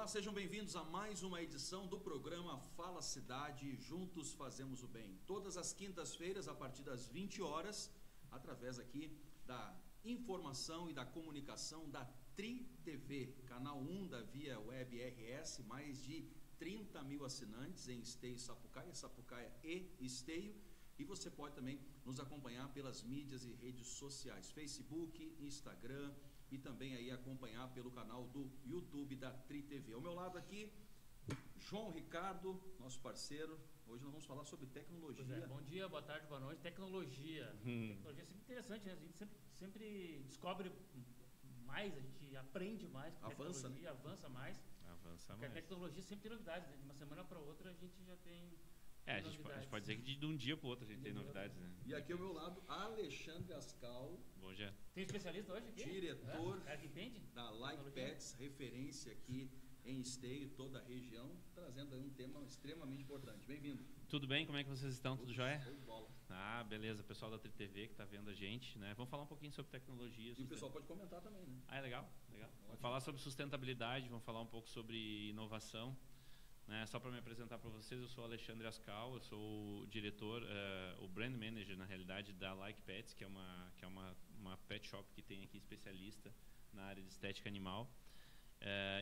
Olá, sejam bem-vindos a mais uma edição do programa Fala Cidade, Juntos Fazemos o Bem. Todas as quintas-feiras, a partir das 20 horas, através aqui da informação e da comunicação da Tri TV, canal 1 da Via Web RS, mais de 30 mil assinantes em Esteio, Sapucaia e Esteio. E você pode também nos acompanhar pelas mídias e redes sociais, Facebook, Instagram, e também aí acompanhar pelo canal do YouTube da Tri TV. Ao meu lado aqui, João Ricardo, nosso parceiro. Hoje nós vamos falar sobre tecnologia. Pois é, bom dia, boa tarde, boa noite. Tecnologia. Tecnologia é sempre interessante, né? A gente sempre descobre mais, a gente aprende mais com avança, tecnologia, né? Avança mais. Avança Porque mais. a tecnologia sempre tem novidades, né? De uma semana para outra a gente já tem A gente pode dizer que de um dia para o outro a gente tem novidades, né? E aqui ao meu lado, Alexandre Ascal. Bom dia. Tem especialista hoje aqui? Diretor cara que entende? da Like Pets, referência aqui em Esteio, toda a região, trazendo aí um tema extremamente importante. Bem-vindo. Tudo bem? Como é que vocês estão? Tudo jóia? Show de bola. Ah, beleza. Pessoal da Tri TV que está vendo a gente, né? Vamos falar um pouquinho sobre tecnologia. E o pessoal pode comentar também, né? Ah, é legal? Legal. Vamos falar sobre sustentabilidade, vamos falar um pouco sobre inovação. Só para me apresentar para vocês, eu sou Alexandre Ascal, eu sou o diretor, o brand manager, na realidade, da Like Pets, que é uma pet shop que tem aqui especialista na área de estética animal.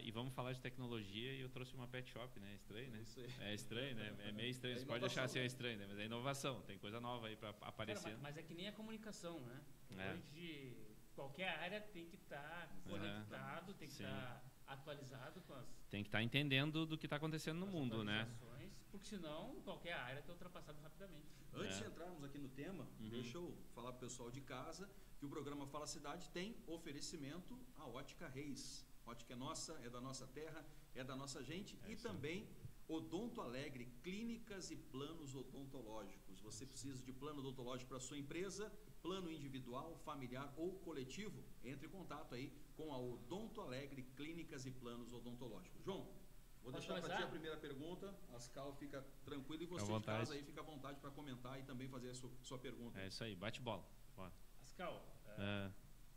E vamos falar de tecnologia e eu trouxe uma pet shop, né? Estranho, né? Isso aí. É estranho, né? É meio estranho, você pode achar assim, é estranho, né? Mas é inovação, tem coisa nova aí para aparecer. Cara, mas é que nem a comunicação, né? Hoje, qualquer área tem que estar conectado, tem que estar atualizado com as... Tem que estar entendendo do que está acontecendo no mundo, né? Porque senão qualquer área está ultrapassada rapidamente. Antes de entrarmos aqui no tema, deixa eu falar para o pessoal de casa que o programa Fala Cidade tem oferecimento à Ótica Reis. Ótica é nossa, é da nossa terra, é da nossa gente. E também Odonto Alegre, clínicas e planos odontológicos. Você precisa de plano odontológico para a sua empresa, plano individual, familiar ou coletivo? Entre em contato aí com a Odonto Alegre, clínicas e planos odontológicos. João, vou deixar para ti a primeira pergunta. Ascal, fica tranquilo, e você de casa aí fica à vontade para comentar e também fazer a sua pergunta. É isso aí, bate bola. Bora. Ascal,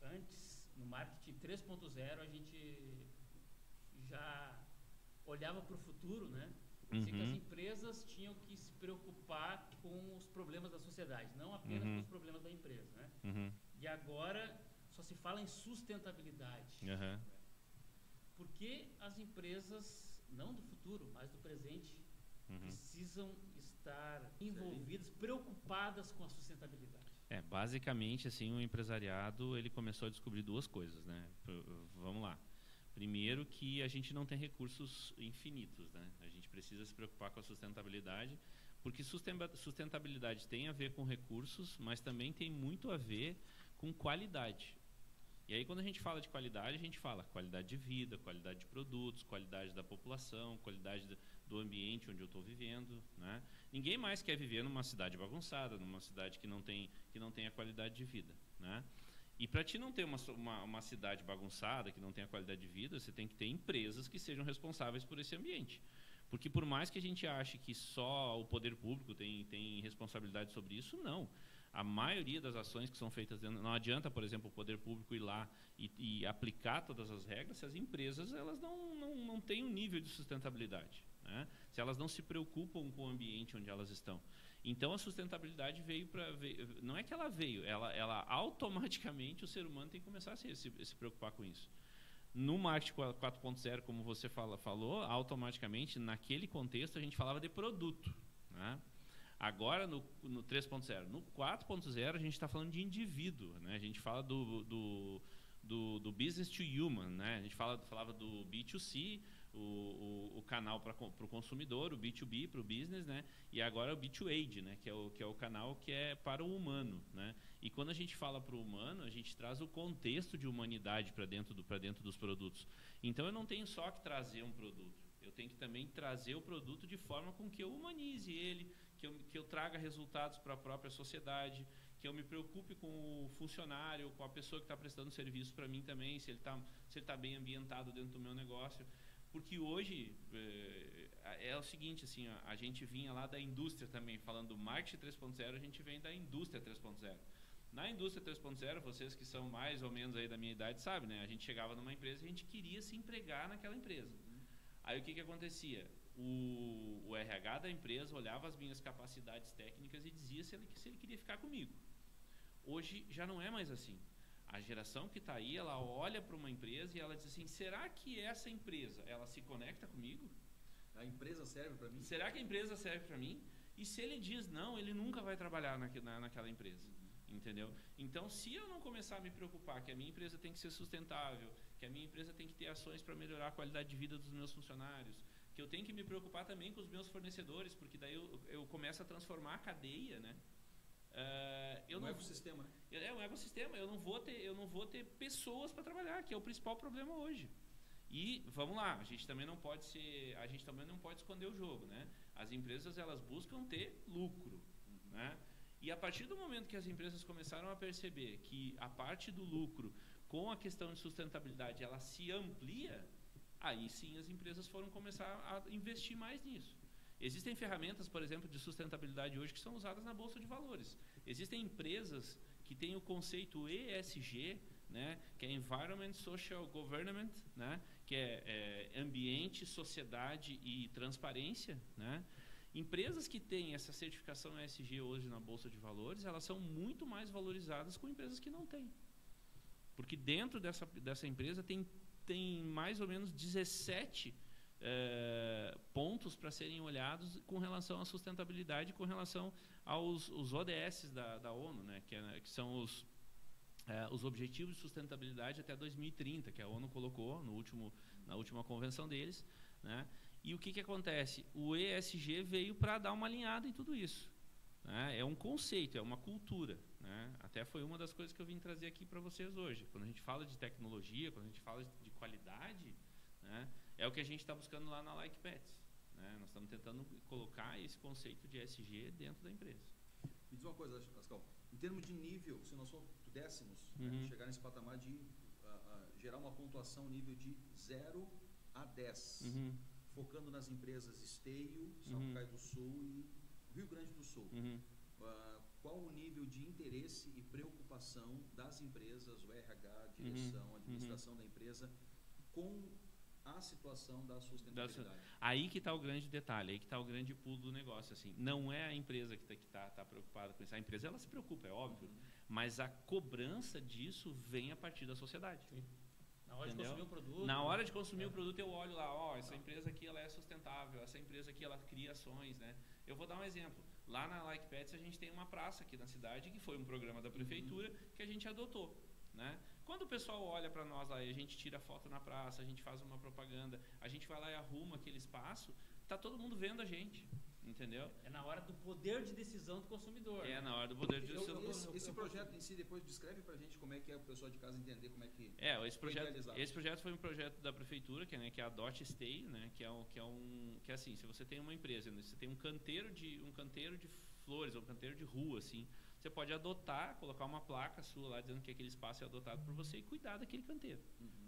antes no marketing 3.0 a gente já olhava para o futuro, né? Assim que as empresas tinham que se preocupar com os problemas da sociedade, não apenas com os problemas da empresa, né? E agora só se fala em sustentabilidade. Por que as empresas, não do futuro, mas do presente, precisam estar envolvidas, preocupadas com a sustentabilidade? Basicamente, assim, o empresariado ele começou a descobrir duas coisas, né? Vamos lá. Primeiro, que a gente não tem recursos infinitos, né? A gente precisa se preocupar com a sustentabilidade, porque sustentabilidade tem a ver com recursos, mas também tem muito a ver com qualidade. E aí, quando a gente fala de qualidade, a gente fala qualidade de vida, qualidade de produtos, qualidade da população, qualidade do ambiente onde eu estou vivendo, né? Ninguém mais quer viver numa cidade bagunçada, numa cidade que não tem a qualidade de vida, né? E para ti não ter uma cidade bagunçada, que não tenha qualidade de vida, você tem que ter empresas que sejam responsáveis por esse ambiente. Porque por mais que a gente ache que só o poder público tem responsabilidade sobre isso, não. A maioria das ações que são feitas, não adianta, por exemplo, o poder público ir lá e aplicar todas as regras se as empresas elas não têm um nível de sustentabilidade, né? Se elas não se preocupam com o ambiente onde elas estão. Então a sustentabilidade veio para... Não é que ela veio, ela automaticamente o ser humano tem que começar a se preocupar com isso. No marketing 4.0, como você falou, automaticamente, naquele contexto, a gente falava de produto, né? Agora, no 3.0. No 4.0, a gente está falando de indivíduo, né? A gente fala do business to human, né? A gente falava do B2C, o canal para o consumidor, o B2B para o business, né? E agora o B2A, né? que é o canal que é para o humano, né? E quando a gente fala para o humano, a gente traz o contexto de humanidade para dentro dos produtos. Então eu não tenho só que trazer um produto, eu tenho que também trazer o produto de forma com que eu humanize ele, que eu traga resultados para a própria sociedade, que eu me preocupe com o funcionário, com a pessoa que está prestando serviço para mim também, se ele tá bem ambientado dentro do meu negócio. Porque hoje é o seguinte, assim, a gente vinha lá da indústria também, falando do marketing 3.0, a gente vem da indústria 3.0. Na indústria 3.0, vocês que são mais ou menos aí da minha idade sabem, né? A gente chegava numa empresa e a gente queria se empregar naquela empresa. Aí o que acontecia? O RH da empresa olhava as minhas capacidades técnicas e dizia se ele queria ficar comigo. Hoje já não é mais assim. A geração que está aí, ela olha para uma empresa e ela diz assim, será que essa empresa, ela se conecta comigo? A empresa serve para mim? Será que a empresa serve para mim? E se ele diz não, ele nunca vai trabalhar naquela empresa. Entendeu? Então, se eu não começar a me preocupar que a minha empresa tem que ser sustentável, que a minha empresa tem que ter ações para melhorar a qualidade de vida dos meus funcionários, que eu tenho que me preocupar também com os meus fornecedores, porque daí eu começo a transformar a cadeia, né? Um ecossistema, né? É um ecossistema. Eu não vou ter pessoas para trabalhar, que é o principal problema hoje. E vamos lá, a gente também não pode esconder o jogo, né? As empresas, elas buscam ter lucro, né? E a partir do momento que as empresas começaram a perceber que a parte do lucro com a questão de sustentabilidade ela se amplia, aí sim as empresas foram começar a investir mais nisso. Existem ferramentas, por exemplo, de sustentabilidade hoje que são usadas na Bolsa de Valores. Existem empresas que têm o conceito ESG, né, que é Environment, Social Government, né, que é ambiente, sociedade e transparência, né? Empresas que têm essa certificação ESG hoje na Bolsa de Valores, elas são muito mais valorizadas com empresas que não têm. Porque dentro dessa empresa tem mais ou menos 17 pontos para serem olhados com relação à sustentabilidade, com relação aos ODS da ONU, né, que são os Objetivos de Sustentabilidade até 2030, que a ONU colocou na última convenção deles, né? E o que acontece? O ESG veio para dar uma alinhada em tudo isso, né? É um conceito, é uma cultura, né? Até foi uma das coisas que eu vim trazer aqui para vocês hoje. Quando a gente fala de tecnologia, quando a gente fala de qualidade, né? É o que a gente está buscando lá na Like Pets, né? Nós estamos tentando colocar esse conceito de ESG dentro da empresa. Me diz uma coisa, Ascal, em termos de nível, se nós pudéssemos chegar nesse patamar de gerar uma pontuação nível de 0 a 10, focando nas empresas Esteio, Sapucaí do Sul e Rio Grande do Sul, qual o nível de interesse e preocupação das empresas, o RH, direção, administração da empresa, com a situação da sustentabilidade? Aí que está o grande detalhe, aí que está o grande pulo do negócio. Assim, não é a empresa que está preocupada com isso. A empresa ela se preocupa, é óbvio, mas a cobrança disso vem a partir da sociedade. Sim. Na hora de consumir o produto. Na hora de consumir o produto, eu olho lá, essa empresa aqui ela é sustentável, essa empresa aqui ela cria ações, né? Eu vou dar um exemplo. Lá na Like Pets a gente tem uma praça aqui na cidade que foi um programa da prefeitura que a gente adotou, né? Quando o pessoal olha para nós lá e a gente tira foto na praça, a gente faz uma propaganda, a gente vai lá e arruma aquele espaço, tá todo mundo vendo a gente, entendeu? É na hora do poder de decisão do consumidor. É na hora do poder de decisão. Esse projeto em si, depois descreve pra gente como é que é o pessoal de casa entender como é que esse projeto foi um projeto da prefeitura, que é a Dot Stay, né, que é assim, se você tem uma empresa, você tem um canteiro de flores, ou um canteiro de rua, assim, você pode adotar, colocar uma placa sua lá dizendo que aquele espaço é adotado por você e cuidar daquele canteiro,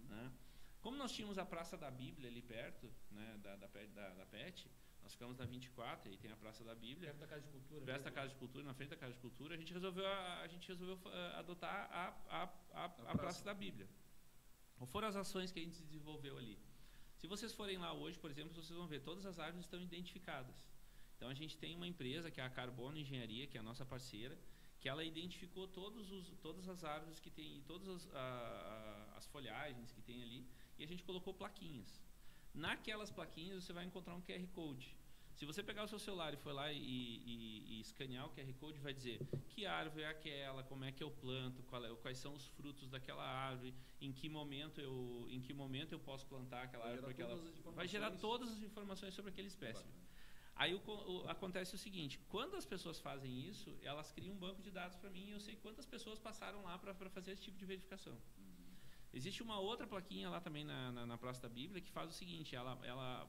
né? Como nós tínhamos a Praça da Bíblia ali perto, né, da PET, nós ficamos na 24 e tem a Praça da Bíblia. Perto da Casa de Cultura. Perto da Casa de Cultura, na frente da Casa de Cultura, a gente resolveu adotar a Praça da Bíblia. Qual foram as ações que a gente desenvolveu ali? Se vocês forem lá hoje, por exemplo, vocês vão ver, todas as árvores estão identificadas. Então a gente tem uma empresa que é a Carbono Engenharia, que é a nossa parceira, que ela identificou todas as árvores que tem, todas as folhagens que tem ali, e a gente colocou plaquinhas. Naquelas plaquinhas você vai encontrar um QR Code. Se você pegar o seu celular e for lá e escanear o QR Code, vai dizer que árvore é aquela, como é que eu planto, quais são os frutos daquela árvore, em que momento eu posso plantar aquela árvore, porque ela vai gerar todas as informações sobre aquele espécime. Aí acontece o seguinte, quando as pessoas fazem isso, elas criam um banco de dados para mim e eu sei quantas pessoas passaram lá para fazer esse tipo de verificação. Existe uma outra plaquinha lá também na Praça da Bíblia que faz o seguinte, ela,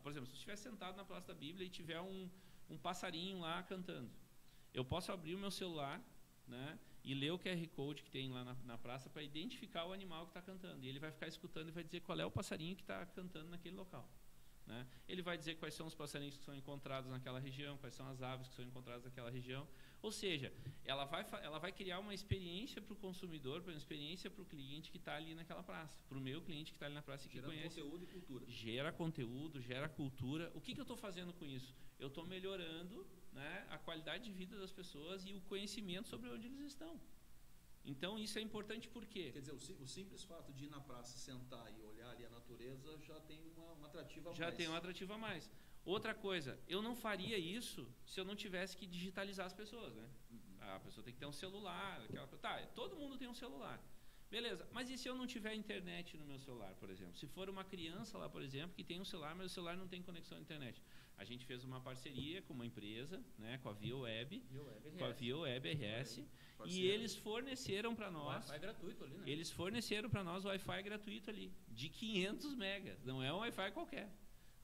por exemplo, se eu estiver sentado na Praça da Bíblia e tiver um passarinho lá cantando, eu posso abrir o meu celular, né, e ler o QR Code que tem lá na praça para identificar o animal que está cantando. E ele vai ficar escutando e vai dizer qual é o passarinho que está cantando naquele local. né? Ele vai dizer quais são os passarinhos que são encontrados naquela região, quais são as aves que são encontradas naquela região. Ou seja, ela vai criar uma experiência para o consumidor, uma experiência para o cliente que está ali naquela praça, para o meu cliente que está ali na praça e que conhece. Gera conteúdo e cultura. Gera conteúdo, gera cultura. O que eu estou fazendo com isso? Eu estou melhorando, né, a qualidade de vida das pessoas e o conhecimento sobre onde eles estão. Então, isso é importante por quê? Quer dizer, o simples fato de ir na praça, sentar e olhar ali a natureza já tem um atrativo a mais. Já tem um atrativo a mais. Outra coisa, eu não faria isso se eu não tivesse que digitalizar as pessoas, né? A pessoa tem que ter um celular, todo mundo tem um celular. Beleza, mas e se eu não tiver internet no meu celular, por exemplo? Se for uma criança lá, por exemplo, que tem um celular, mas o celular não tem conexão à internet. A gente fez uma parceria com uma empresa, né, com a ViaWeb, com a ViaWeb RS, e eles forneceram para nós... Wi-Fi gratuito ali, né? Eles forneceram para nós o Wi-Fi gratuito ali, de 500 megas, não é um Wi-Fi qualquer.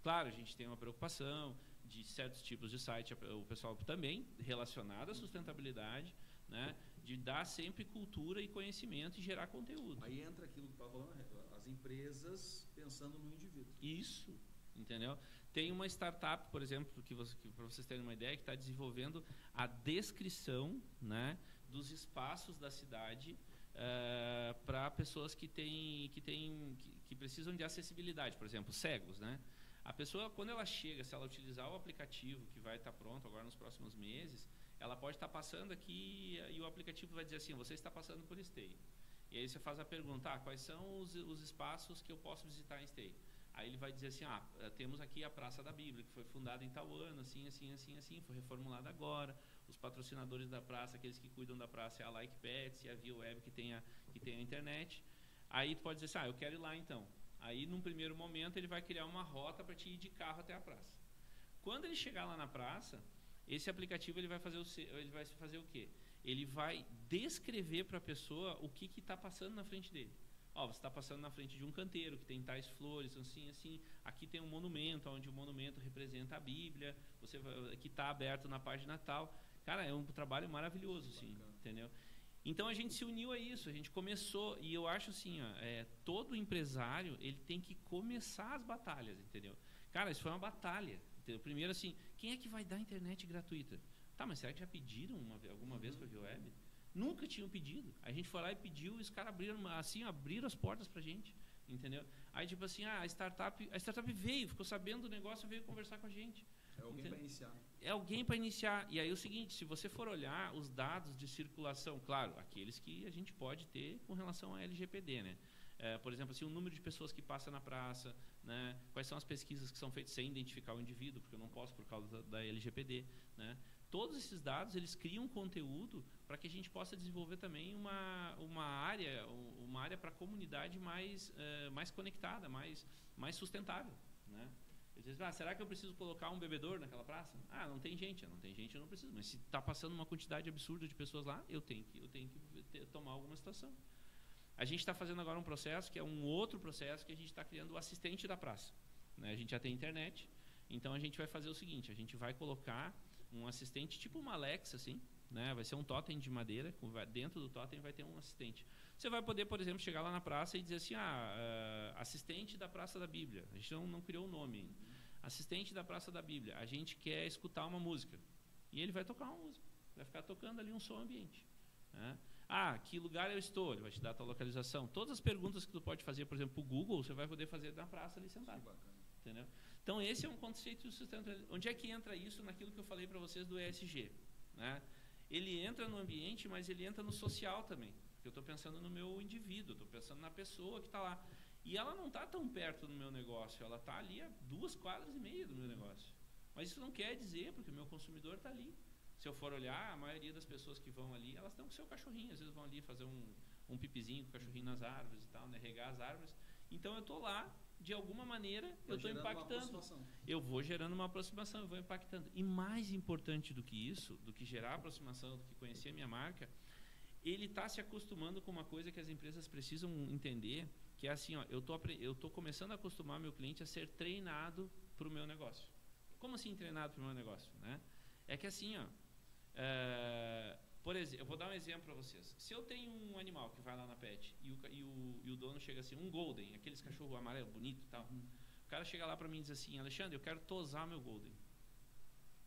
Claro, a gente tem uma preocupação de certos tipos de site, o pessoal também relacionado à sustentabilidade, né, de dar sempre cultura e conhecimento e gerar conteúdo. Aí entra aquilo que estava falando, as empresas pensando no indivíduo. Isso, entendeu? Tem uma startup, por exemplo, para vocês terem uma ideia, que está desenvolvendo a descrição, né, dos espaços da cidade para pessoas que precisam de acessibilidade, por exemplo, cegos, né? A pessoa, quando ela chega, se ela utilizar o aplicativo que vai estar pronto agora nos próximos meses, ela pode estar passando aqui e o aplicativo vai dizer assim, você está passando por Esteio. E aí você faz a pergunta, quais são os espaços que eu posso visitar em Esteio? Aí ele vai dizer assim, temos aqui a Praça da Bíblia, que foi fundada em tal ano, assim, foi reformulada agora. Os patrocinadores da praça, aqueles que cuidam da praça, é a Like Pets e a ViaWeb que tem a internet. Aí tu pode dizer assim, eu quero ir lá então. Aí, num primeiro momento, ele vai criar uma rota para te ir de carro até a praça. Quando ele chegar lá na praça, esse aplicativo ele vai fazer o quê? Ele vai descrever para a pessoa o que está passando na frente dele. Você está passando na frente de um canteiro que tem tais flores, assim. Aqui tem um monumento, onde o monumento representa a Bíblia, que está aberto na página tal. Cara, é um trabalho maravilhoso, assim, entendeu? Então a gente se uniu a isso, a gente começou, e eu acho assim, todo empresário ele tem que começar as batalhas, entendeu? Cara, isso foi uma batalha, entendeu? Primeiro assim, quem é que vai dar internet gratuita? Tá, mas será que já pediram alguma vez para a ViaWeb? Nunca tinham pedido. A gente foi lá e pediu e os caras abriram as portas pra gente, entendeu? Aí tipo assim, a startup veio, ficou sabendo do negócio, veio conversar com a gente. É alguém para iniciar. É alguém para iniciar. E aí o seguinte, se você for olhar os dados de circulação, claro, aqueles que a gente pode ter com relação à LGPD, né? Por exemplo, assim, o número de pessoas que passa na praça, né? Quais são as pesquisas que são feitas sem identificar o indivíduo, porque eu não posso por causa da LGPD, né? Todos esses dados, eles criam conteúdo para que a gente possa desenvolver também uma área para a comunidade mais conectada, mais sustentável, né? Será que eu preciso colocar um bebedouro naquela praça? Não tem gente, eu não preciso. Mas se está passando uma quantidade absurda de pessoas lá, eu tenho que tomar alguma situação. A gente está fazendo agora um processo, que é um outro processo, que a gente está criando o assistente da praça, né? A gente já tem internet, então a gente vai fazer o seguinte, a gente vai colocar um assistente, tipo uma Alexa, assim, né? Vai ser um totem de madeira, dentro do totem vai ter um assistente. Você vai poder, por exemplo, chegar lá na praça e dizer assim, assistente da Praça da Bíblia. A gente não criou o nome ainda. Assistente da Praça da Bíblia. A gente quer escutar uma música. E ele vai tocar uma música. Vai ficar tocando ali um som ambiente, né? Que lugar eu estou? Ele vai te dar a tua localização. Todas as perguntas que tu pode fazer, por exemplo, para o Google, você vai poder fazer na praça ali sentado. Entendeu? Então, esse é um conceito de sustentabilidade. Onde é que entra isso naquilo que eu falei para vocês do ESG, né? Ele entra no ambiente, mas ele entra no social também. Porque eu estou pensando no meu indivíduo, estou pensando na pessoa que está lá. E ela não está tão perto do meu negócio, ela está ali a 2,5 quadras do meu negócio. Mas isso não quer dizer, porque o meu consumidor está ali. Se eu for olhar, a maioria das pessoas que vão ali, elas estão com o seu cachorrinho. Às vezes vão ali fazer um pipizinho com o cachorrinho nas árvores e tal, né? Regar as árvores. Então eu estou lá, de alguma maneira, eu estou impactando. Eu vou gerando uma aproximação, eu vou impactando. E mais importante do que isso, do que gerar aproximação, do que conhecer a minha marca, ele está se acostumando com uma coisa que as empresas precisam entender, que é assim, eu tô começando a acostumar meu cliente a ser treinado para o meu negócio. Como assim treinado para o meu negócio, né? É que assim, por exemplo, eu vou dar um exemplo para vocês. Se eu tenho um animal que vai lá na pet e o dono chega assim, um golden, aqueles cachorro amarelo bonito e tal, O cara chega lá para mim e diz assim, Alexandre, eu quero tosar meu Golden.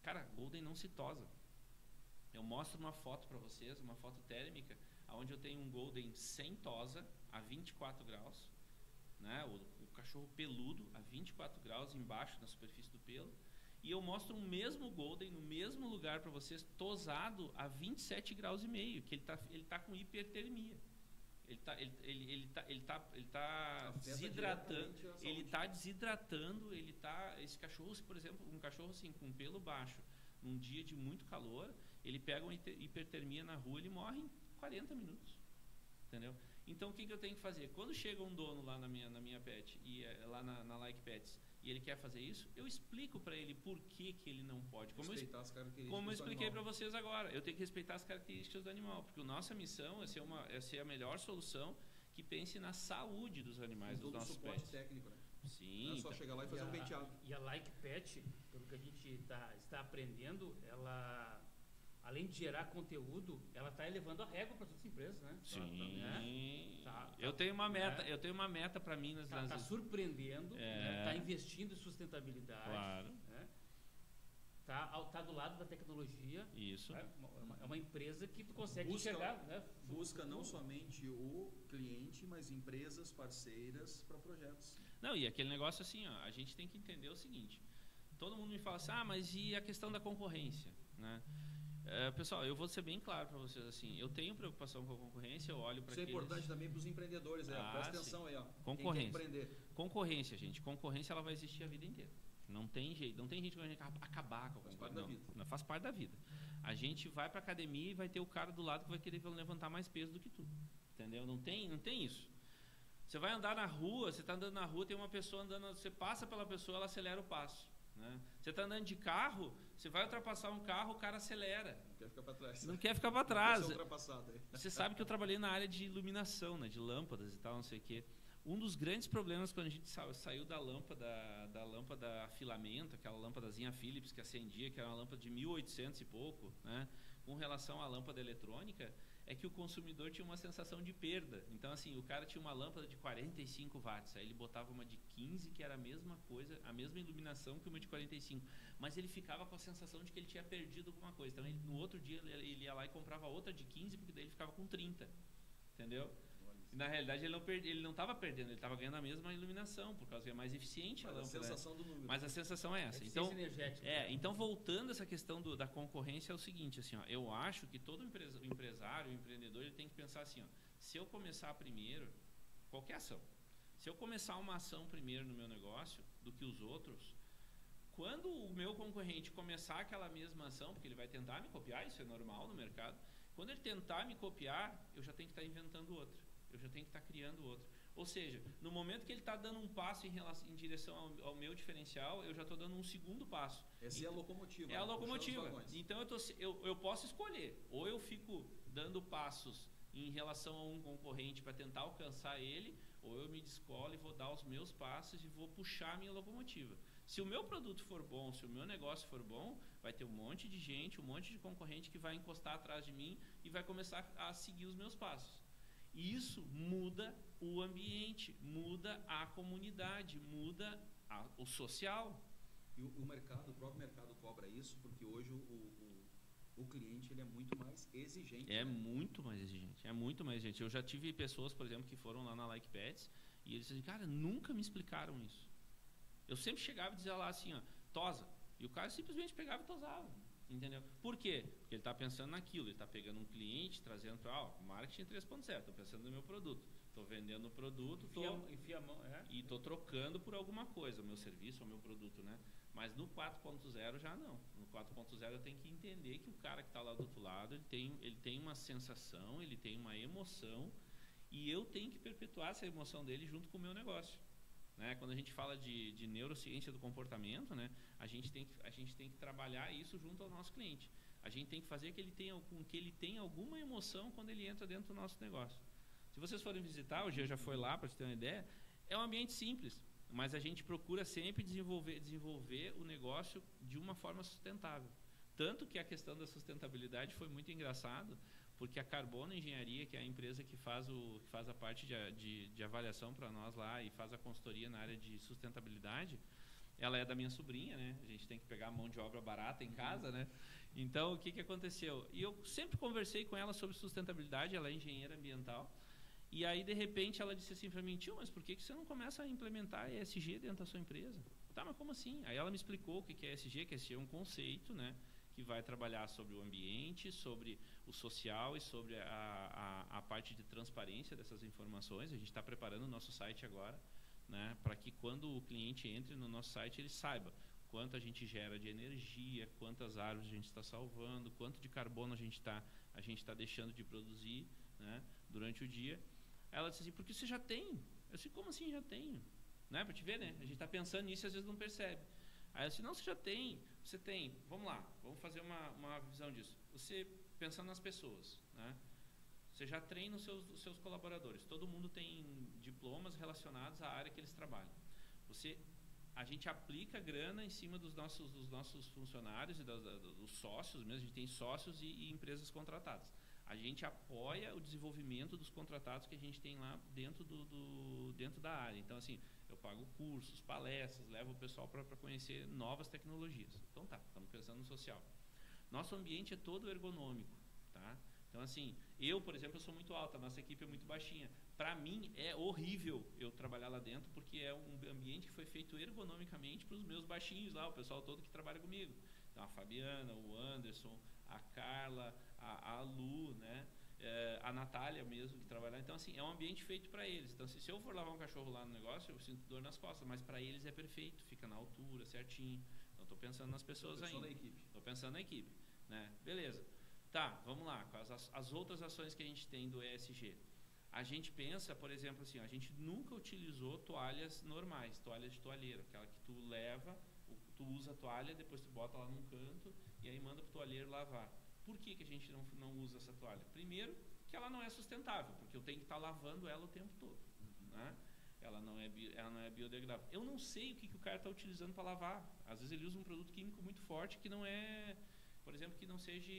Cara, Golden não se tosa. Eu mostro uma foto para vocês, uma foto térmica, onde eu tenho um Golden sem tosa, a 24 graus, né? O cachorro peludo, a 24 graus embaixo na superfície do pelo. E eu mostro o mesmo Golden no mesmo lugar para vocês, tosado a 27 graus e meio, que ele tá com hipertermia. Ele tá desidratando, esse cachorro, por exemplo, um cachorro assim com pelo baixo, num dia de muito calor, ele pega uma hipertermia na rua, ele morre em 40 minutos. Entendeu? Então o que eu tenho que fazer? Quando chega um dono lá na minha pet, e lá na Like Pets, e ele quer fazer isso, eu explico para ele por que ele não pode. Como eu expliquei para vocês agora, eu tenho que respeitar as características do animal, porque a nossa missão é ser a melhor solução que pense na saúde dos animais, dos nossos pets. Suporte técnico, né? Sim. Não é só chegar lá e fazer um penteado. E a Like Pet, pelo que a gente está aprendendo, ela, além de gerar conteúdo, ela está elevando a régua para as outras empresas, né? Sim. Tá, eu tenho uma meta para mim nas Está surpreendendo, está investindo em sustentabilidade. Claro. Né? Tá do lado da tecnologia. Isso. É uma empresa que tu consegue enxergar, né? Busca não somente o cliente, mas empresas parceiras para projetos. Não, e aquele negócio assim, ó, a gente tem que entender o seguinte. Todo mundo me fala assim, mas e a questão da concorrência, né? Pessoal, eu vou ser bem claro para vocês assim, eu tenho preocupação com a concorrência, eu olho para isso é importante também para os empreendedores, presta atenção aí, ó. Concorrência. Quem quer empreender. Concorrência, gente, concorrência ela vai existir a vida inteira. Não tem jeito, não tem gente que vai acabar com a concorrência. Não, faz parte da vida. A gente vai para academia e vai ter o cara do lado que vai querer levantar mais peso do que tu, entendeu? Não tem isso. Você vai andar na rua, você está andando na rua, tem uma pessoa andando, você passa pela pessoa, ela acelera o passo. Né? Você está andando de carro, você vai ultrapassar um carro, o cara acelera. Não quer ficar para trás. Não quer ficar para trás. Ultrapassado. Você sabe que eu trabalhei na área de iluminação, né? De lâmpadas e tal, não sei o quê. Um dos grandes problemas quando a gente saiu da lâmpada a filamento, aquela lâmpadazinha Philips que acendia, que era uma lâmpada de 1800 e pouco, né? Com relação à lâmpada eletrônica, é que o consumidor tinha uma sensação de perda. Então, assim, o cara tinha uma lâmpada de 45 watts, aí ele botava uma de 15, que era a mesma coisa, a mesma iluminação que uma de 45, mas ele ficava com a sensação de que ele tinha perdido alguma coisa. Então, no outro dia, ele ia lá e comprava outra de 15, porque daí ele ficava com 30, entendeu? E, na realidade, ele não estava perdendo, ele estava ganhando a mesma iluminação, por causa que é mais eficiente a lâmpada. A sensação do número. Mas a sensação é essa. Então, voltando a essa questão da concorrência, é o seguinte, assim, ó, eu acho que todo empresário, empreendedor, ele tem que pensar assim, ó, se eu começar primeiro, qualquer ação, se eu começar uma ação primeiro no meu negócio do que os outros, quando o meu concorrente começar aquela mesma ação, porque ele vai tentar me copiar, isso é normal no mercado, quando ele tentar me copiar, eu já tenho que estar inventando outra. Eu já tenho que estar criando outro. Ou seja, no momento que ele está dando um passo em direção ao meu diferencial, eu já estou dando um segundo passo. Essa é a locomotiva. É a locomotiva. Então eu posso escolher. Ou eu fico dando passos em relação a um concorrente para tentar alcançar ele, ou eu me descolo e vou dar os meus passos e vou puxar a minha locomotiva. Se o meu produto for bom, se o meu negócio for bom, vai ter um monte de gente, um monte de concorrente que vai encostar atrás de mim e vai começar a seguir os meus passos. E isso muda o ambiente, muda a comunidade, muda o social. E o próprio mercado cobra isso, porque hoje o cliente ele é muito mais exigente. É muito mais exigente. Eu já tive pessoas, por exemplo, que foram lá na Like Pets e eles disseram, cara, nunca me explicaram isso. Eu sempre chegava e dizia lá assim, ó, tosa. E o cara simplesmente pegava e tosava. Entendeu? Por quê? Porque ele está pensando naquilo, ele está pegando um cliente, trazendo para marketing 3.0, estou pensando no meu produto, estou vendendo o produto enfia a mão, e estou trocando por alguma coisa, o meu serviço, o meu produto, né? Mas no 4.0 já não. No 4.0 eu tenho que entender que o cara que está lá do outro lado, ele tem uma sensação, ele tem uma emoção e eu tenho que perpetuar essa emoção dele junto com o meu negócio. Né? Quando a gente fala de neurociência do comportamento, né? a gente tem que trabalhar isso junto ao nosso cliente. A gente tem que fazer com que ele tenha alguma emoção quando ele entra dentro do nosso negócio. Se vocês forem visitar, o Gia já foi lá para te ter uma ideia, é um ambiente simples, mas a gente procura sempre desenvolver o negócio de uma forma sustentável. Tanto que a questão da sustentabilidade foi muito engraçado, porque a Carbono Engenharia, que é a empresa que faz a parte de avaliação para nós lá e faz a consultoria na área de sustentabilidade, ela é da minha sobrinha, né? A gente tem que pegar a mão de obra barata em casa, né? Então, o que aconteceu? E eu sempre conversei com ela sobre sustentabilidade, ela é engenheira ambiental, e aí, de repente, ela disse assim para mim, tio, mas por que você não começa a implementar ESG dentro da sua empresa? Tá, mas como assim? Aí ela me explicou o que é ESG, que ESG é um conceito, né? Que vai trabalhar sobre o ambiente, sobre o social e sobre a parte de transparência dessas informações. A gente está preparando o nosso site agora, né, para que quando o cliente entre no nosso site, ele saiba quanto a gente gera de energia, quantas árvores a gente está salvando, quanto de carbono a gente está deixando de produzir, né, durante o dia. Ela disse assim, porque você já tem? Eu disse, como assim já tenho? Né, para te ver, né? A gente está pensando nisso e às vezes não percebe. Aí eu disse, não, você já tem, vamos lá, vamos fazer uma visão disso. Você, pensando nas pessoas, né? Você já treina os seus colaboradores, todo mundo tem diplomas relacionados à área que eles trabalham. A gente aplica grana em cima dos nossos funcionários e dos sócios mesmo, a gente tem sócios e empresas contratadas. A gente apoia o desenvolvimento dos contratados que a gente tem lá dentro da área. Então, assim, eu pago cursos, palestras, levo o pessoal para conhecer novas tecnologias. Então tá, estamos pensando no social. Nosso ambiente é todo ergonômico, tá? Então, assim, eu, por exemplo, eu sou muito alta, a nossa equipe é muito baixinha. Para mim, é horrível eu trabalhar lá dentro, porque é um ambiente que foi feito ergonomicamente para os meus baixinhos lá, o pessoal todo que trabalha comigo. Então, a Fabiana, o Anderson, a Carla, a Lu, né? A Natália mesmo que trabalha lá. Então, assim, é um ambiente feito para eles. Então, se eu for lavar um cachorro lá no negócio, eu sinto dor nas costas, mas para eles é perfeito, fica na altura, certinho. Então, estou pensando nas pessoas ainda. Estou pensando na equipe, né? Beleza. Tá, vamos lá. As outras ações que a gente tem do ESG. A gente pensa, por exemplo, assim, a gente nunca utilizou toalhas normais, toalhas de toalheiro, aquela que tu leva, tu usa a toalha, depois tu bota lá num canto e aí manda pro toalheiro lavar. Por que a gente não usa essa toalha? Primeiro, que ela não é sustentável, porque eu tenho que estar lavando ela o tempo todo, né? Ela não é biodegradável. Eu não sei o que o cara está utilizando para lavar. Às vezes ele usa um produto químico muito forte que não é, por exemplo, que não seja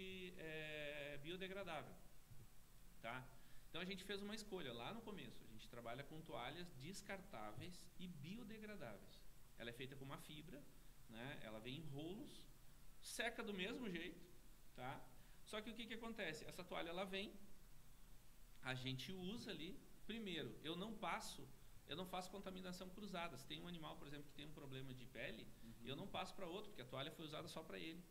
biodegradável, tá? Então a gente fez uma escolha lá no começo. A gente trabalha com toalhas descartáveis e biodegradáveis. Ela é feita com uma fibra, né? Ela vem em rolos, seca do mesmo jeito, tá? Só que o que acontece? Essa toalha ela vem, a gente usa ali. Primeiro, eu não faço contaminação cruzada. Se tem um animal, por exemplo, que tem um problema de pele, eu não passo para outro, porque a toalha foi usada só para ele.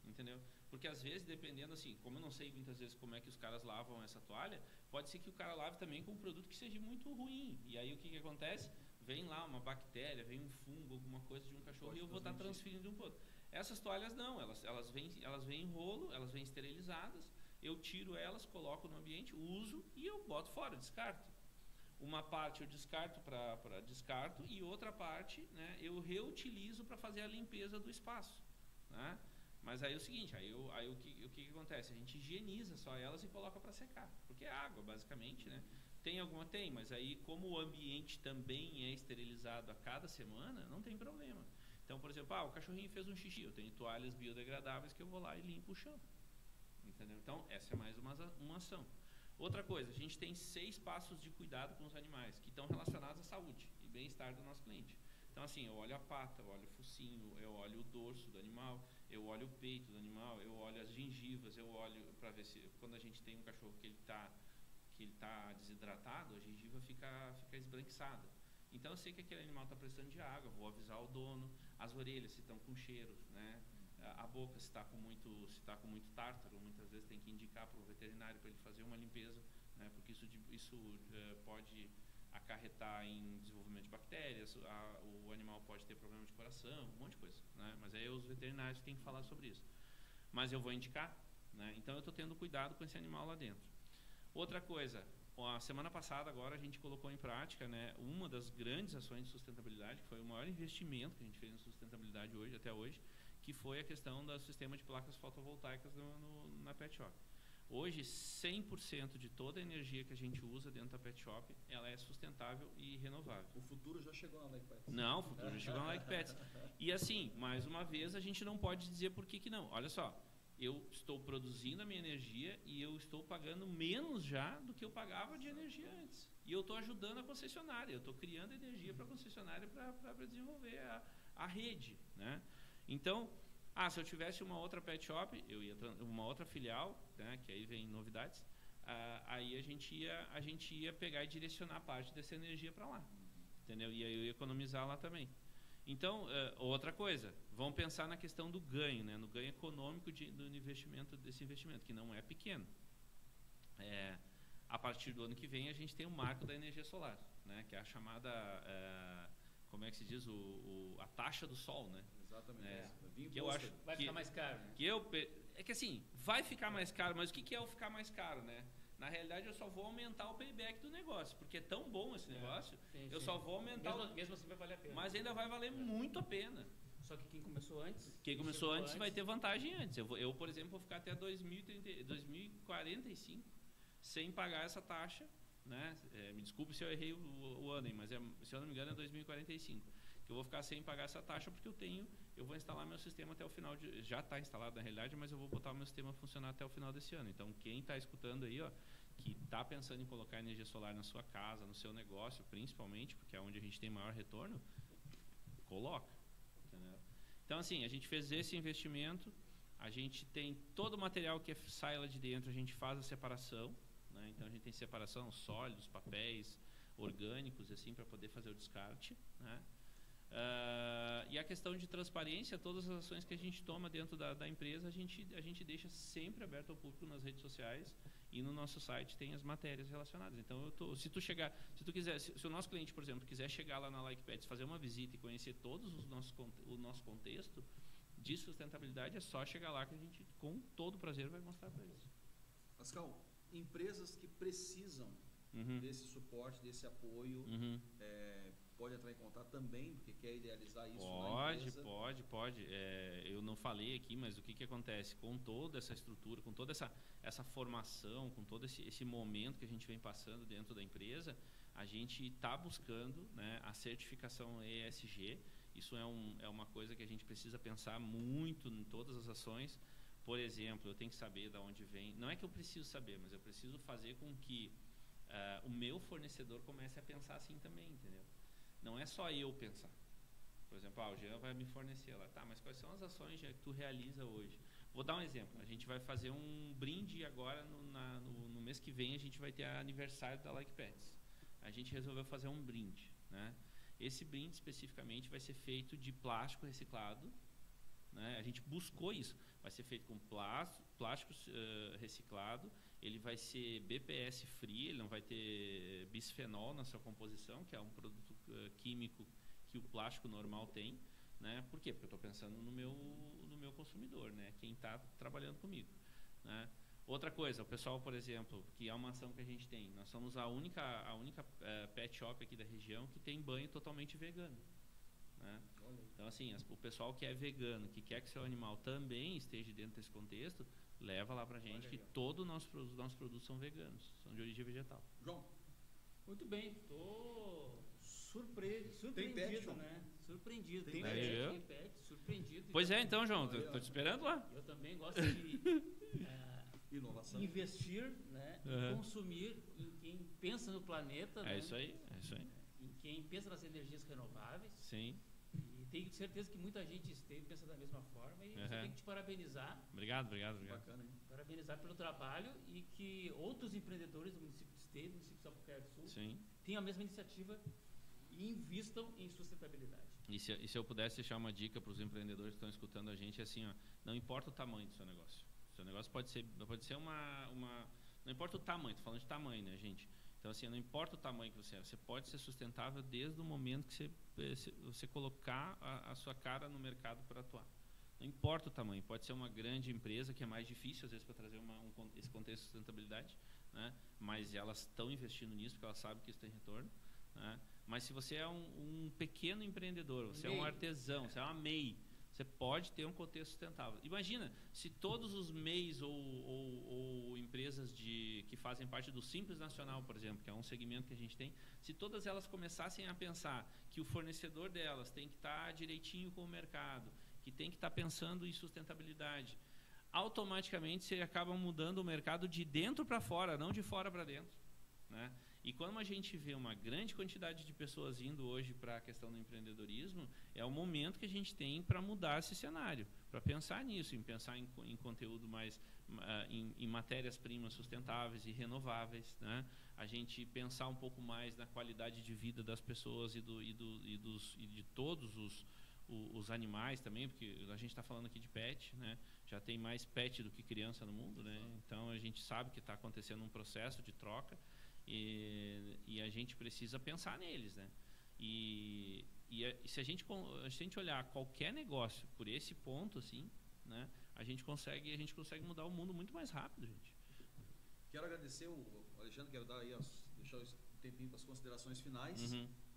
Entendeu? Porque às vezes, dependendo assim, como eu não sei muitas vezes como é que os caras lavam essa toalha, pode ser que o cara lave também com um produto que seja muito ruim. E aí o que acontece? Vem lá uma bactéria, vem um fungo, alguma coisa de um cachorro, e eu vou estar transferindo de um para outro. Essas toalhas não, elas vêm em rolo, elas vêm esterilizadas, eu tiro elas, coloco no ambiente, uso e eu boto fora, descarto. Uma parte eu descarto para descarto e outra parte, né, eu reutilizo para fazer a limpeza do espaço, né? Mas aí é o seguinte, o que acontece? A gente higieniza só elas e coloca para secar, porque é água, basicamente, né? Tem, mas aí como o ambiente também é esterilizado a cada semana, não tem problema. Então, por exemplo, o cachorrinho fez um xixi, eu tenho toalhas biodegradáveis que eu vou lá e limpo o chão, entendeu? Então, essa é mais uma ação. Outra coisa, a gente tem 6 passos de cuidado com os animais, que estão relacionados à saúde e bem-estar do nosso cliente. Então, assim, eu olho a pata, eu olho o focinho, eu olho o dorso do animal, eu olho o peito do animal, eu olho as gengivas, eu olho para ver se quando a gente tem um cachorro que ele tá desidratado, a gengiva fica esbranquiçada. Então eu sei que aquele animal está precisando de água, vou avisar o dono, as orelhas se estão com cheiro, né? A boca se está com muito tártaro, muitas vezes tem que indicar para o veterinário para ele fazer uma limpeza, né? Porque isso pode acarretar em desenvolvimento de bactérias, o animal pode ter problema de coração, um monte de coisa, né? Mas aí os veterinários têm que falar sobre isso. Mas eu vou indicar, né? Então eu estou tendo cuidado com esse animal lá dentro. Outra coisa, a semana passada agora a gente colocou em prática, né, uma das grandes ações de sustentabilidade, que foi o maior investimento que a gente fez em sustentabilidade até hoje, que foi a questão do sistema de placas fotovoltaicas na Pet Shop. Hoje, 100% de toda a energia que a gente usa dentro da Pet Shop, ela é sustentável e renovável. O futuro já chegou na Like Pets. Não, o futuro já chegou na Like Pets. E assim, mais uma vez, a gente não pode dizer por que não. Olha só, eu estou produzindo a minha energia e eu estou pagando menos já do que eu pagava de energia antes. E eu estou ajudando a concessionária, eu estou criando energia para a concessionária para desenvolver a rede, né? Então, se eu tivesse uma outra pet shop, uma outra filial, né, que aí vem novidades, aí a gente ia pegar e direcionar parte dessa energia para lá, entendeu? E aí eu ia economizar lá também. Então, outra coisa, vamos pensar na questão do ganho, né, no ganho econômico desse investimento, que não é pequeno. A partir do ano que vem, a gente tem o marco da energia solar, né, que é a chamada, como é que se diz, a taxa do sol, né? Exatamente. Que eu acho vai ficar mais caro, né? É que assim, vai ficar mais caro, mas o que é o ficar mais caro, né? Na realidade, eu só vou aumentar o payback do negócio, porque é tão bom esse negócio, eu só vou aumentar... Mesmo assim vai valer a pena. Mas ainda vai valer muito a pena. Só que quem começou antes... Quem começou antes vai ter vantagem antes. Eu, por exemplo, vou ficar até 2045 sem pagar essa taxa, né? Me desculpe se eu errei o ano, mas se eu não me engano é 2045. Que eu vou ficar sem pagar essa taxa porque eu vou instalar meu sistema até o final já está instalado na realidade, mas eu vou botar o meu sistema a funcionar até o final desse ano. Então, quem está escutando aí, que está pensando em colocar energia solar na sua casa, no seu negócio, principalmente, porque é onde a gente tem maior retorno, coloca. Entendeu? Então, assim, a gente fez esse investimento, a gente tem todo o material que sai lá de dentro, a gente faz a separação, né? Então, a gente tem separação, sólidos, papéis, orgânicos, assim, para poder fazer o descarte, né? E a questão de transparência, todas as ações que a gente toma dentro da empresa, a gente deixa sempre aberto ao público nas redes sociais e no nosso site tem as matérias relacionadas. Então, se tu quiser, se o nosso cliente, por exemplo, quiser chegar lá na Like Pets, fazer uma visita e conhecer todos o nosso contexto de sustentabilidade, é só chegar lá que a gente, com todo prazer, vai mostrar para eles. Pascal, empresas que precisam desse suporte, desse apoio, pode entrar em contato também, porque quer idealizar isso na empresa? Pode. Eu não falei aqui, mas o que acontece? Com toda essa estrutura, com toda essa formação, com todo esse momento que a gente vem passando dentro da empresa, a gente está buscando, né, a certificação ESG. Isso é uma coisa que a gente precisa pensar muito em todas as ações. Por exemplo, eu tenho que saber de onde vem. Não é que eu preciso saber, mas eu preciso fazer com que o meu fornecedor comece a pensar assim também, entendeu? Não é só eu pensar. Por exemplo, o Jean vai me fornecer lá. Tá, mas quais são as ações que tu realiza hoje? Vou dar um exemplo. A gente vai fazer um brinde agora, no mês que vem, a gente vai ter aniversário da Like Pets. A gente resolveu fazer um brinde, né? Esse brinde, especificamente, vai ser feito de plástico reciclado, né? A gente buscou isso. Vai ser feito com plástico reciclado. Ele vai ser BPS free, ele não vai ter bisfenol na sua composição, que é um produto químico que o plástico normal tem, né? Por quê? Porque eu estou pensando no meu consumidor, né? Quem está trabalhando comigo, né? Outra coisa, o pessoal, por exemplo, que é uma ação que a gente tem, nós somos a única pet shop aqui da região que tem banho totalmente vegano, né? Então, assim, o pessoal que é vegano, que quer que seu animal também esteja dentro desse contexto, leva lá pra gente que todos os nossos produtos são veganos, são de origem vegetal. João? Muito bem, estou surpreendido, né? Surpreendido. Tem pet, surpreendido. Pois então, João, tô te esperando lá. Eu também gosto de inovação, investir, né? E consumir em quem pensa no planeta, né? É isso aí. Em quem pensa nas energias renováveis. Sim. E tenho certeza que muita gente pensa da mesma forma e eu tenho que te parabenizar. Obrigado. Bacana, hein? Parabenizar pelo trabalho e que outros empreendedores do município de Esteio, do município de Sapucaia do Sul, tenham a mesma iniciativa e invistam em sustentabilidade. E se eu pudesse deixar uma dica para os empreendedores que estão escutando a gente, é assim, não importa o tamanho do seu negócio. O seu negócio pode ser uma... Não importa o tamanho, estou falando de tamanho, né, gente? Então, assim, não importa o tamanho que você pode ser sustentável desde o momento que você colocar a sua cara no mercado para atuar. Não importa o tamanho, pode ser uma grande empresa, que é mais difícil, às vezes, para trazer esse contexto de sustentabilidade, né? Mas elas estão investindo nisso, porque elas sabem que isso tem retorno, né? Mas se você é um pequeno empreendedor, você é um artesão, você é uma MEI, você pode ter um contexto sustentável. Imagina, se todos os MEIs ou empresas que fazem parte do Simples Nacional, por exemplo, que é um segmento que a gente tem, se todas elas começassem a pensar que o fornecedor delas tem que estar direitinho com o mercado, que tem que estar pensando em sustentabilidade, automaticamente você acaba mudando o mercado de dentro para fora, não de fora para dentro, né? E quando a gente vê uma grande quantidade de pessoas indo hoje para a questão do empreendedorismo, é o momento que a gente tem para mudar esse cenário, para pensar nisso, em pensar em conteúdo mais, em matérias-primas sustentáveis e renováveis, né? A gente pensar um pouco mais na qualidade de vida das pessoas e de todos os animais também, porque a gente está falando aqui de pet, né? Já tem mais pet do que criança no mundo, né? Então a gente sabe que está acontecendo um processo de troca. E a gente precisa pensar neles, né? E se a gente olhar qualquer negócio por esse ponto, assim, né? A gente consegue mudar o mundo muito mais rápido, gente. Quero agradecer o Alexandre, quero dar aí deixar um tempinho para as considerações finais.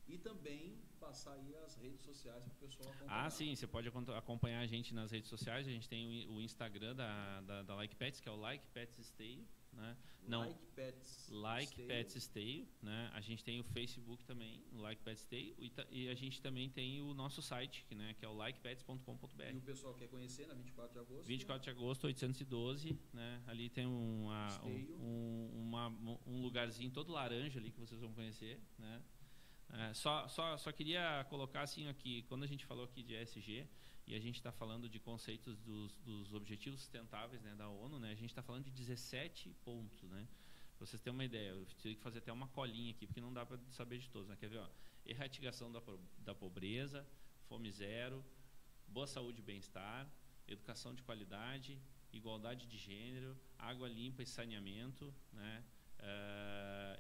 E também passar aí as redes sociais para o pessoal acompanhar. Sim, você pode acompanhar a gente nas redes sociais. A gente tem o Instagram da Like Pets, que é o Like Pets Esteio, né? Like Pets Esteio, né? A gente tem o Facebook também, o Like Pets Esteio, e a gente também tem o nosso site, que é o likepets.com.br. E o pessoal quer conhecer na 24 de agosto? 24 de agosto, 812, né? Ali tem um lugarzinho todo laranja ali que vocês vão conhecer, né? Só queria colocar assim aqui, quando a gente falou aqui de ESG e a gente está falando de conceitos dos objetivos sustentáveis, né, da ONU, né, a gente está falando de 17 pontos, né? Para vocês terem uma ideia, eu tive que fazer até uma colinha aqui porque não dá para saber de todos, né? Quer ver? Ó, erradicação da pobreza, fome zero, boa saúde e bem-estar, educação de qualidade, igualdade de gênero, água limpa e saneamento, né?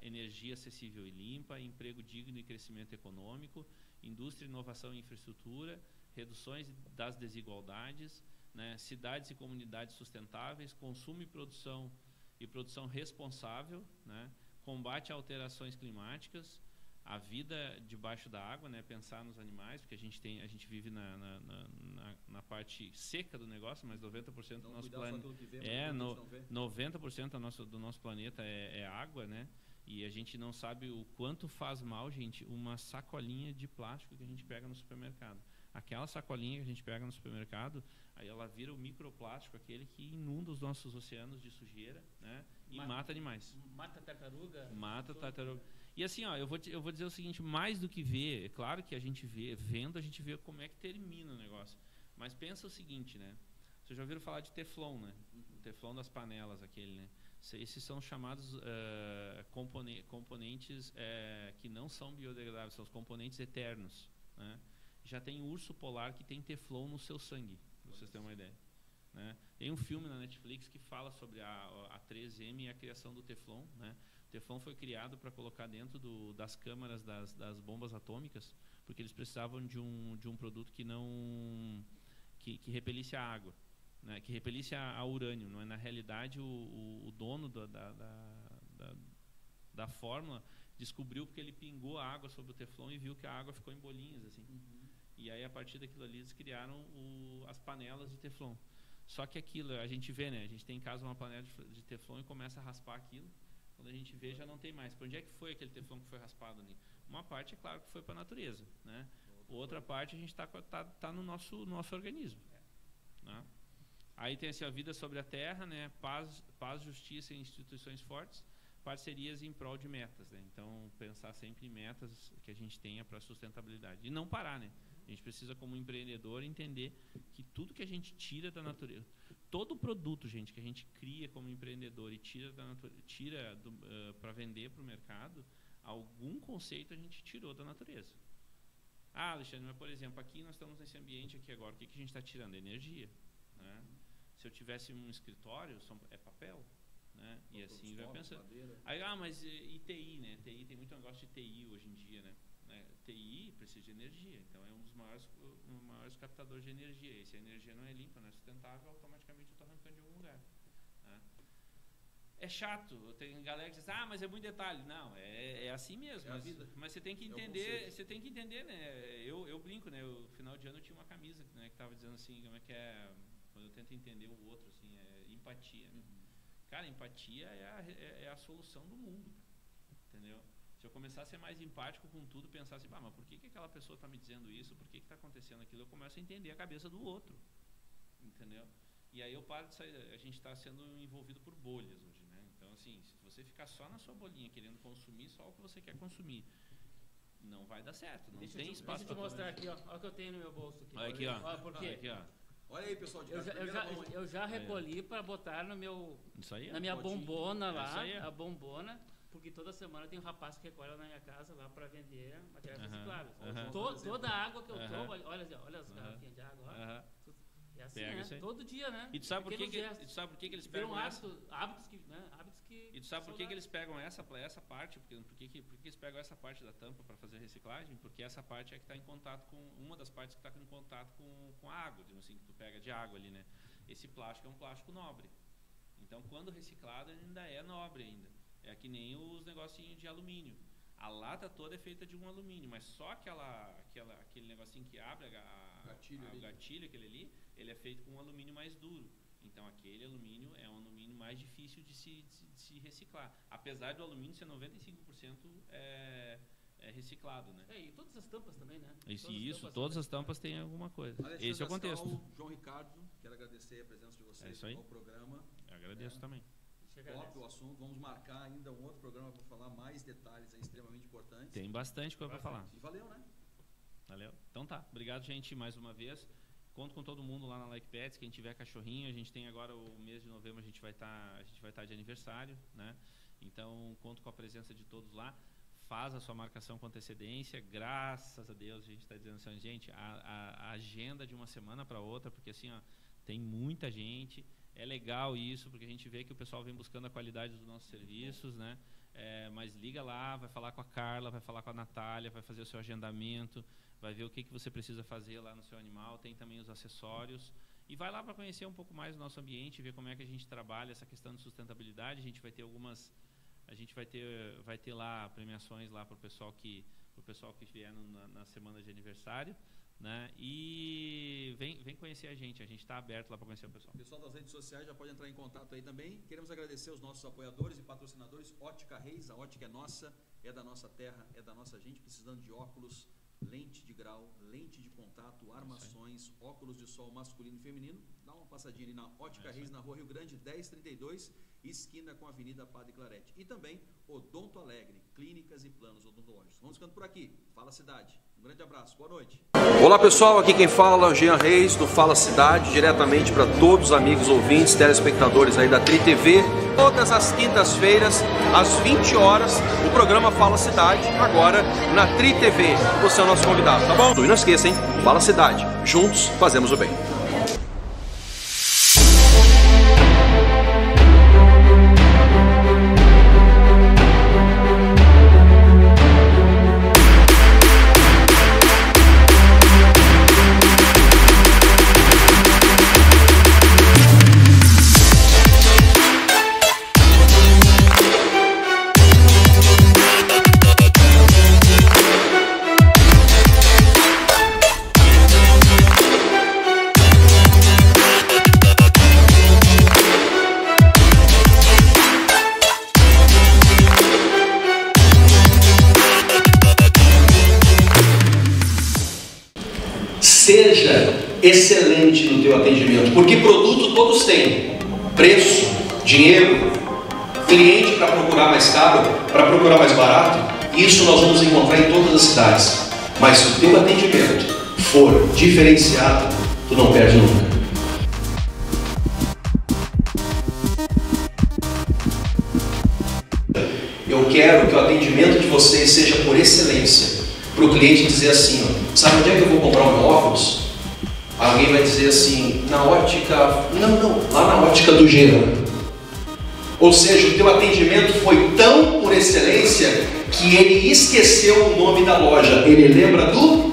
Energia acessível e limpa, emprego digno e crescimento econômico, indústria, inovação e infraestrutura, reduções das desigualdades, né, cidades e comunidades sustentáveis, consumo e produção responsável, né, combate a alterações climáticas, a vida debaixo da água, né, pensar nos animais, porque a gente vive na parte seca do negócio, mas 90% do nosso planeta 90% do nosso planeta é água, né? E a gente não sabe o quanto faz mal, gente, uma sacolinha de plástico que a gente pega no supermercado. Aquela sacolinha que a gente pega no supermercado, aí ela vira o microplástico, aquele que inunda os nossos oceanos de sujeira, né? E mata animais. Mata tartaruga. Mata tartaruga. E assim, ó, eu vou dizer o seguinte, mais do que ver, é claro que a gente vendo a gente vê como é que termina o negócio. Mas pensa o seguinte, né? Vocês já ouviram falar de Teflon, né? O Teflon das panelas, aquele, né? Esses são chamados componentes que não são biodegradáveis, são os componentes eternos, né? Já tem urso polar que tem Teflon no seu sangue, para vocês terem uma ideia, né? Tem um filme na Netflix que fala sobre a 3M e a criação do Teflon, né? O Teflon foi criado para colocar dentro das câmaras das bombas atômicas, porque eles precisavam de um produto que repelisse a água, né, que repelisse a urânio. Não é? Na realidade, o dono da fórmula descobriu porque ele pingou a água sobre o Teflon e viu que a água ficou em bolinhas, assim. E aí, a partir daquilo ali, eles criaram as panelas de Teflon. Só que aquilo, a gente vê, né? A gente tem em casa uma panela de Teflon e começa a raspar aquilo. Quando a gente vê, já não tem mais. Para onde é que foi aquele Teflon que foi raspado ali? Uma parte, é claro, que foi para a natureza, né? Outra parte, a gente tá no nosso organismo, né? Aí tem assim, a vida sobre a terra, né? Paz, justiça e instituições fortes, parcerias em prol de metas, né? Então, pensar sempre em metas que a gente tenha para sustentabilidade. E não parar, né? A gente precisa, como empreendedor, entender que tudo que a gente tira da natureza, todo produto, gente, que a gente cria como empreendedor e tira para vender para o mercado, algum conceito a gente tirou da natureza. Ah, Alexandre, mas por exemplo, aqui nós estamos nesse ambiente aqui agora, o que a gente está tirando? Energia, né? Se eu tivesse um escritório, é papel, né? E assim vai pensando. Aí, mas e TI, né? TI, tem muito negócio de TI hoje em dia, né? TI precisa de energia, então é um dos maiores captadores de energia. E se a energia não é limpa, não é sustentável, automaticamente eu estou arrancando de algum lugar, né? É chato, tem galera que diz, mas é muito detalhe. Não, é assim mesmo. Mas você tem que entender, né? Eu brinco, né? No final de ano eu tinha uma camisa, né, que estava dizendo assim, como é que é, quando eu tento entender o outro, assim, é empatia. Cara, empatia é a solução do mundo, entendeu? Se eu começar a ser mais empático com tudo, pensar assim, mas por que aquela pessoa está me dizendo isso? Por que está acontecendo aquilo? Eu começo a entender a cabeça do outro, entendeu? E aí eu paro de sair, a gente está sendo envolvido por bolhas hoje, né? Então, assim, se você ficar só na sua bolinha, querendo consumir só o que você quer consumir, não vai dar certo, não tem espaço. Deixa eu te mostrar aqui, ó. Olha o que eu tenho no meu bolso aqui. Olha aqui, ó. Olha por quê? Aqui, ó. Olha aí, pessoal, eu já recolhi para botar no meu, isso aí, na minha bombona lá, aí, a bombona, porque toda semana tem um rapaz que recolhe na minha casa lá para vender materiais recicláveis. Toda a água que eu tomo, olha as garrafinhas de água, ó. É assim, né? Todo dia, né? E tu sabe por que eles pegam hábitos que E tu sabe por que eles pegam essa parte? Por que eles pegam essa parte da tampa para fazer reciclagem? Porque essa parte é que está em contato com uma das partes que está em contato com a água, assim, que tu pega de água ali, né? Esse plástico é um plástico nobre. Então, quando reciclado, ele ainda é nobre ainda. É que nem os negocinhos de alumínio. A lata toda é feita de um alumínio, mas só aquele negocinho que abre o gatilho, aquele ali, ele é feito com um alumínio mais duro. Então aquele alumínio é um alumínio mais difícil de se reciclar. Apesar do alumínio ser 95% reciclado, né? E todas as tampas também, né? Todas as tampas têm alguma coisa. Alexandre Esse é o contexto. Ascal, João Ricardo, quero agradecer a presença de vocês no programa. Eu agradeço também. Top o assunto, vamos marcar ainda um outro programa para falar mais detalhes extremamente importantes. Tem bastante coisa para falar. E valeu, né? Valeu. Então tá. Obrigado, gente, mais uma vez. Conto com todo mundo lá na Like Pets, quem tiver cachorrinho, a gente tem agora o mês de novembro, a gente vai estar de aniversário, né? Então, conto com a presença de todos lá. Faz a sua marcação com antecedência. Graças a Deus, a gente está dizendo assim, gente, a agenda de uma semana para outra, porque assim, ó, tem muita gente. É legal isso, porque a gente vê que o pessoal vem buscando a qualidade dos nossos serviços, né? Mas liga lá, vai falar com a Carla, vai falar com a Natália, vai fazer o seu agendamento, vai ver o que você precisa fazer lá no seu animal, tem também os acessórios. E vai lá para conhecer um pouco mais do nosso ambiente, ver como é que a gente trabalha essa questão de sustentabilidade. A gente vai ter vai ter lá premiações lá para o pessoal que vier na semana de aniversário. Né? E vem conhecer a gente está aberto lá para conhecer o pessoal. O pessoal das redes sociais já pode entrar em contato aí também. Queremos agradecer os nossos apoiadores e patrocinadores. Ótica Reis, a ótica é nossa, é da nossa terra, é da nossa gente, precisando de óculos, lente de grau, lente de contato, armações, óculos de sol masculino e feminino. Dá uma passadinha ali na Ótica Reis, na Rua Rio Grande, 1032, esquina com a Avenida Padre Clarete. E também Odonto Alegre, clínicas e planos odontológicos. Vamos ficando por aqui. Fala Cidade. Um grande abraço. Boa noite. Olá pessoal, aqui quem fala é o Jean Reis do Fala Cidade, diretamente para todos os amigos ouvintes, telespectadores aí da Tri TV. Todas as quintas-feiras, às 20 horas, o programa Fala Cidade, agora na Tri TV. Você é o nosso convidado, tá bom? E não esqueça, hein? Fala Cidade. Juntos fazemos o bem. Seja excelente no teu atendimento, porque produto todos têm, preço, dinheiro, cliente para procurar mais caro, para procurar mais barato, isso nós vamos encontrar em todas as cidades. Mas se o teu atendimento for diferenciado, tu não perde nunca. Eu quero que o atendimento de vocês seja por excelência, para o cliente dizer assim, ó, sabe onde é que eu vou comprar o meu óculos? Alguém vai dizer assim, na ótica... Não, lá na ótica do Jean. Ou seja, o teu atendimento foi tão por excelência que ele esqueceu o nome da loja. Ele lembra do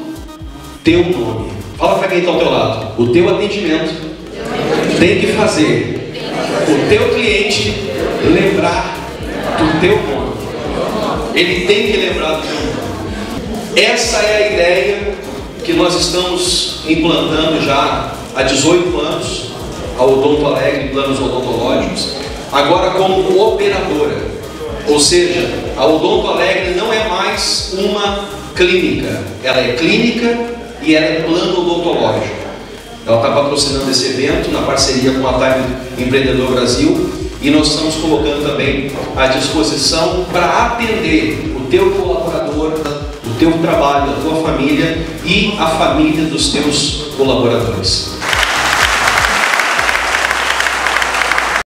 teu nome. Fala para quem está ao teu lado. O teu atendimento tem que fazer o teu cliente lembrar do teu nome. Ele tem que lembrar do teu nome. Essa é a ideia que nós estamos implantando já há 18 anos, a Odonto Alegre, planos odontológicos, agora como operadora. Ou seja, a Odonto Alegre não é mais uma clínica, ela é clínica e ela é plano odontológico. Ela está patrocinando esse evento na parceria com a Time Empreendedor Brasil, e nós estamos colocando também à disposição para atender o teu colaborador, o teu trabalho, a tua família e a família dos teus colaboradores.